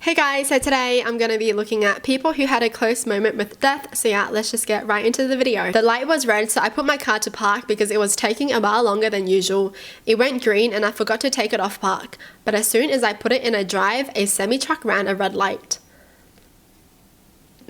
Hey guys, so today I'm going to be looking at people who had a close moment with death. So yeah, let's just get right into the video. The light was red, so I put my car to park because it was taking a while longer than usual. It went green and I forgot to take it off park. But as soon as I put it in a drive, a semi-truck ran a red light.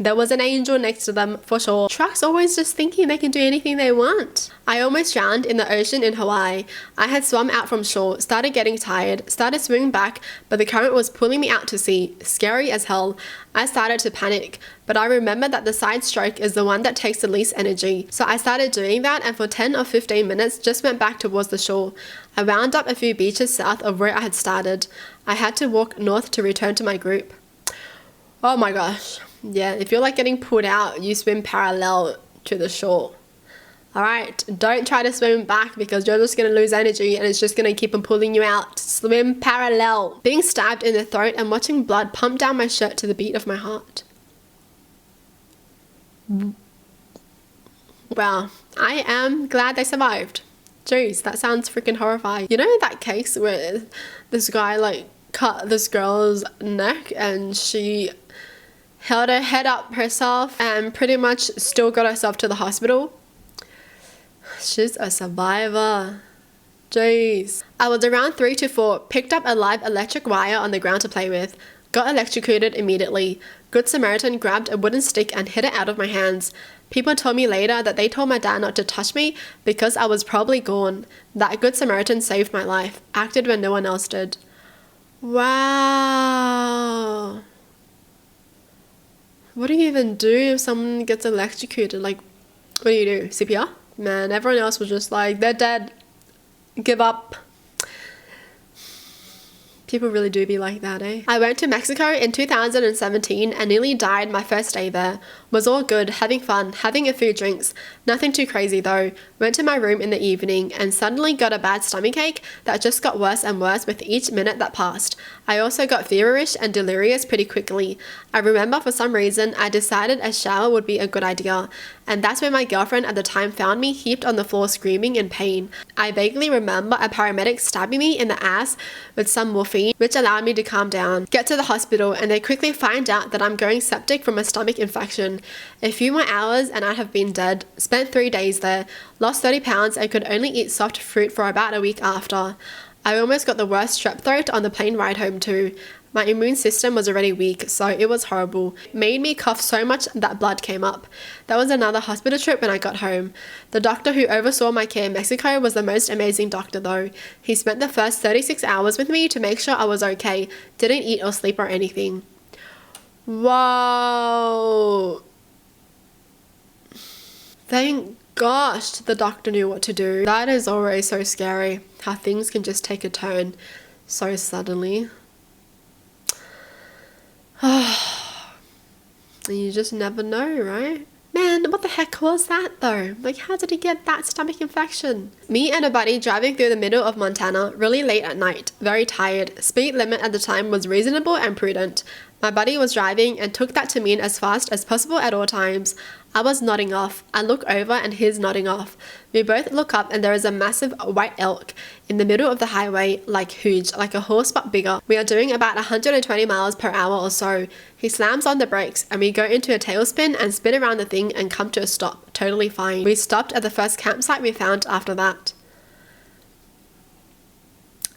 There was an angel next to them for sure. Trucks always just thinking they can do anything they want. I almost drowned in the ocean in Hawaii. I had swum out from shore, started getting tired, started swimming back, but the current was pulling me out to sea. Scary as hell. I started to panic, but I remembered that the side stroke is the one that takes the least energy. So I started doing that and for 10 or 15 minutes just went back towards the shore. I wound up a few beaches south of where I had started. I had to walk north to return to my group. Oh my gosh. Yeah, if you're like getting pulled out, you swim parallel to the shore. Alright, don't try to swim back because you're just going to lose energy and it's just going to keep on pulling you out. Swim parallel. Being stabbed in the throat and watching blood pump down my shirt to the beat of my heart. Well, I am glad they survived. Jeez, that sounds freaking horrifying. You know that case where this guy like cut this girl's neck and she held her head up herself and pretty much still got herself to the hospital? She's a survivor. Jeez. I was around 3 to 4, picked up a live electric wire on the ground to play with, got electrocuted immediately. Good Samaritan grabbed a wooden stick and hit it out of my hands. People told me later that they told my dad not to touch me because I was probably gone. That Good Samaritan saved my life, acted when no one else did. Wow. What do you even do if someone gets electrocuted? Like, what do you do? CPR? Man, everyone else was just like, they're dead. Give up. People really do be like that, eh? I went to Mexico in 2017 and nearly died my first day there. Was all good, having fun, having a few drinks. Nothing too crazy though. Went to my room in the evening and suddenly got a bad stomachache that just got worse and worse with each minute that passed. I also got feverish and delirious pretty quickly. I remember for some reason I decided a shower would be a good idea. And that's when my girlfriend at the time found me heaped on the floor screaming in pain. I vaguely remember a paramedic stabbing me in the ass with some morphine, which allowed me to calm down. Get to the hospital and they quickly find out that I'm going septic from a stomach infection. A few more hours and I'd have been dead. Spent 3 days there. Lost 30 pounds and could only eat soft fruit for about a week after. I almost got the worst strep throat on the plane ride home too. My immune system was already weak, so it was horrible. Made me cough so much that blood came up. That was another hospital trip when I got home. The doctor who oversaw my care in Mexico was the most amazing doctor though. He spent the first 36 hours with me to make sure I was okay. Didn't eat or sleep or anything. Whoa. Thank gosh the doctor knew what to do. That is always so scary. How things can just take a turn so suddenly. You just never know, right? Man, what the heck was that though? Like, how did he get that stomach infection? Me and a buddy driving through the middle of Montana, really late at night, very tired. Speed limit at the time was reasonable and prudent. My buddy was driving and took that to mean as fast as possible at all times. I was nodding off. I look over and he's nodding off. We both look up and there is a massive white elk in the middle of the highway, like huge, like a horse but bigger. We are doing about 120 miles per hour or so. He slams on the brakes and we go into a tailspin and spin around the thing and come to a stop. Totally fine. We stopped at the first campsite we found after that.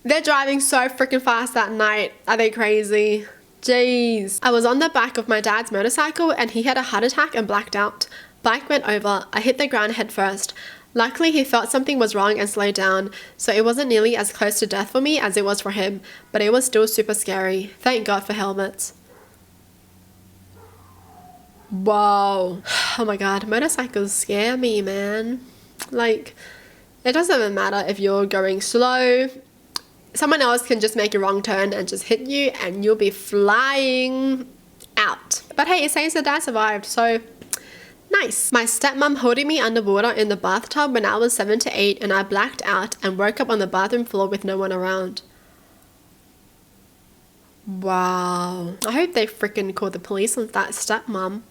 They're driving so freaking fast that night. Are they crazy? Jeez. I was on the back of my dad's motorcycle and he had a heart attack and blacked out. Bike went over. I hit the ground head first. Luckily he felt something was wrong and slowed down, so it wasn't nearly as close to death for me as it was for him, but it was still super scary. Thank God for helmets. Whoa. Oh my God, motorcycles scare me, man. Like, it doesn't even matter if you're going slow. Someone else can just make a wrong turn and just hit you and you'll be flying out. But hey, it says the dad survived, so nice. My stepmom holding me underwater in the bathtub when I was 7 to 8 and I blacked out and woke up on the bathroom floor with no one around. Wow. I hope they freaking call the police on that stepmom.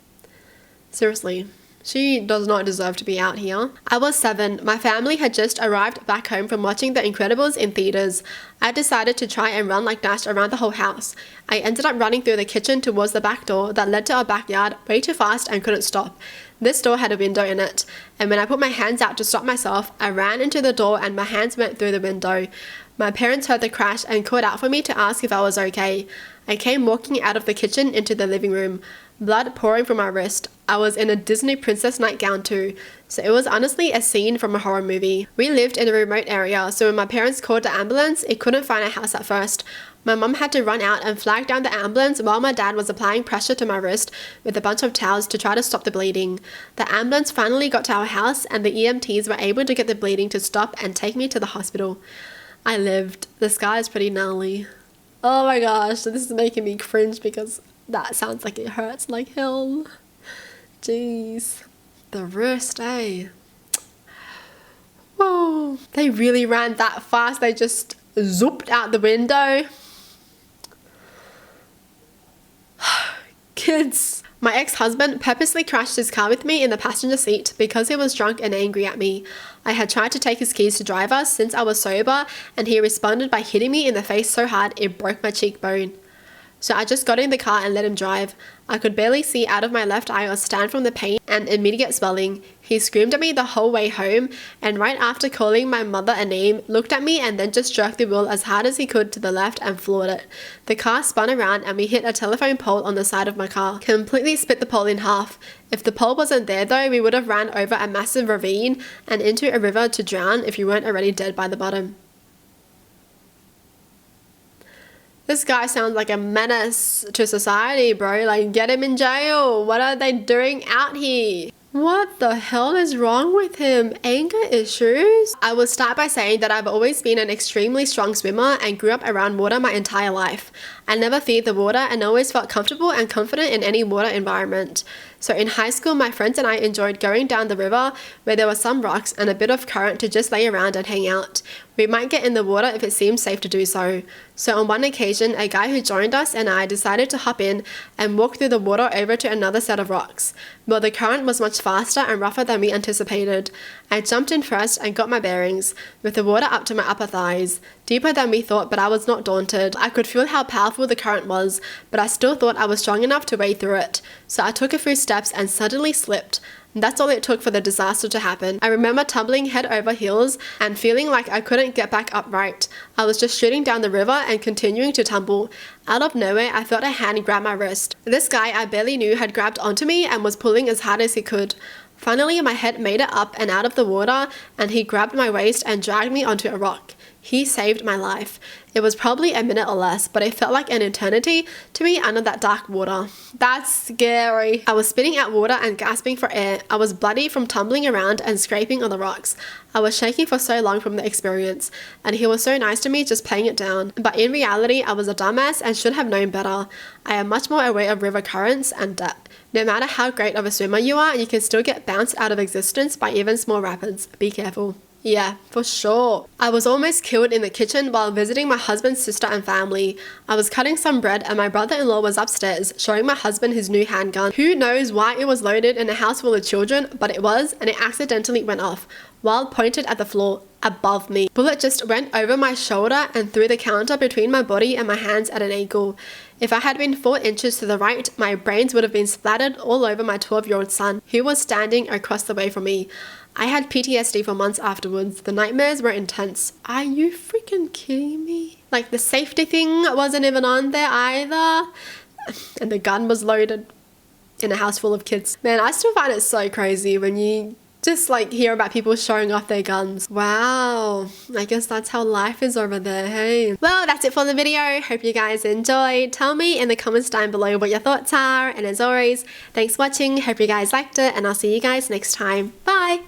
Seriously. She does not deserve to be out here. I was 7. My family had just arrived back home from watching The Incredibles in theaters. I decided to try and run like Dash around the whole house. I ended up running through the kitchen towards the back door that led to our backyard way too fast and couldn't stop. This door had a window in it, and when I put my hands out to stop myself, I ran into the door and my hands went through the window. My parents heard the crash and called out for me to ask if I was okay. I came walking out of the kitchen into the living room, blood pouring from my wrist. I was in a Disney princess nightgown too, so it was honestly a scene from a horror movie. We lived in a remote area, so when my parents called the ambulance, it couldn't find our house at first. My mum had to run out and flag down the ambulance while my dad was applying pressure to my wrist with a bunch of towels to try to stop the bleeding. The ambulance finally got to our house and the EMTs were able to get the bleeding to stop and take me to the hospital. I lived. The scar is pretty gnarly. Oh my gosh, this is making me cringe because that sounds like it hurts like hell. Jeez. The wrist, eh? Whoa. They really ran that fast. They just zooped out the window. Kids. My ex-husband purposely crashed his car with me in the passenger seat because he was drunk and angry at me. I had tried to take his keys to drive us since I was sober, and he responded by hitting me in the face so hard it broke my cheekbone. So I just got in the car and let him drive. I could barely see out of my left eye or stand from the pain and immediate swelling. He screamed at me the whole way home, and right after calling my mother a name, looked at me and then just jerked the wheel as hard as he could to the left and floored it. The car spun around and we hit a telephone pole on the side of my car. Completely split the pole in half. If the pole wasn't there though, we would have ran over a massive ravine and into a river to drown if you weren't already dead by the bottom. This guy sounds like a menace to society, bro. Like, get him in jail. What are they doing out here? What the hell is wrong with him? Anger issues? I will start by saying that I've always been an extremely strong swimmer and grew up around water my entire life. I never feared the water and always felt comfortable and confident in any water environment. So in high school, my friends and I enjoyed going down the river where there were some rocks and a bit of current to just lay around and hang out. We might get in the water if it seemed safe to do so. So on one occasion, a guy who joined us and I decided to hop in and walk through the water over to another set of rocks. Well, the current was much faster and rougher than we anticipated. I jumped in first and got my bearings, with the water up to my upper thighs. Deeper than we thought, but I was not daunted. I could feel how powerful the current was, but I still thought I was strong enough to wade through it. So I took a few steps and suddenly slipped. That's all it took for the disaster to happen. I remember tumbling head over heels and feeling like I couldn't get back upright. I was just shooting down the river and continuing to tumble. Out of nowhere, I felt a hand grab my wrist. This guy I barely knew had grabbed onto me and was pulling as hard as he could. Finally, my head made it up and out of the water, and he grabbed my waist and dragged me onto a rock. He saved my life. It was probably a minute or less, but it felt like an eternity to me under that dark water. That's scary. I was spitting out water and gasping for air. I was bloody from tumbling around and scraping on the rocks. I was shaking for so long from the experience, and he was so nice to me just playing it down. But in reality, I was a dumbass and should have known better. I am much more aware of river currents and depth. No matter how great of a swimmer you are, you can still get bounced out of existence by even small rapids. Be careful. Yeah, for sure. I was almost killed in the kitchen while visiting my husband's sister and family. I was cutting some bread and my brother-in-law was upstairs showing my husband his new handgun. Who knows why it was loaded in a house full of children, but it was, and it accidentally went off while pointed at the floor above me. Bullet just went over my shoulder and through the counter between my body and my hands at an angle. If I had been 4 inches to the right, my brains would have been splattered all over my 12-year-old son, who was standing across the way from me. I had PTSD for months afterwards. The nightmares were intense. Are you freaking kidding me? Like, the safety thing wasn't even on there either. And the gun was loaded in a house full of kids. Man, I still find it so crazy when you just like hear about people showing off their guns. Wow, I guess that's how life is over there, hey? Well, that's it for the video. Hope you guys enjoyed. Tell me in the comments down below what your thoughts are. And as always, thanks for watching. Hope you guys liked it, and I'll see you guys next time. Bye!